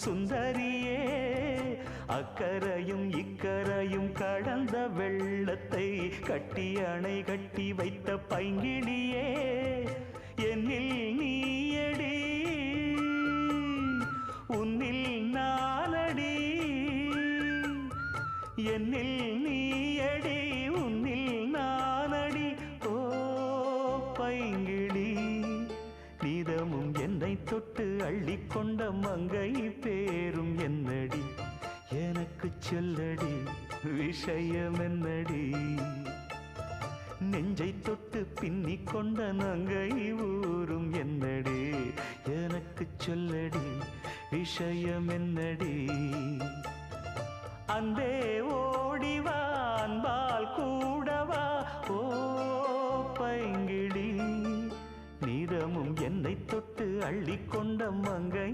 சுந்தரியே அக்கரையும் இக்கரையும் கடந்த வெள்ளத்தை கட்டி அணை கட்டி வைத்த பைங்கிளியே என்னில் நீயடி உன்னில் நானடி என்னில் நீயடி உன்னில் நானடி ஓ பைங்கிளி நீதமும் என்னை தொட்டு அள்ளிக்கொண்ட மங்கை பேரும் என்னடி எனக்கு சொல்லடி விஷயம் என்னடி நெஞ்சை தொட்டு பின்னிக் கொண்ட நங்கை ஊரும் என்னடி எனக்கு சொல்லடி விஷயம் என்னடி அன்பே ஓடிவா அன்பால் கூடவா ஓ பைங்கிளி நீதமும் என்னை தொட்டு அள்ளிக்கொண்ட மங்கை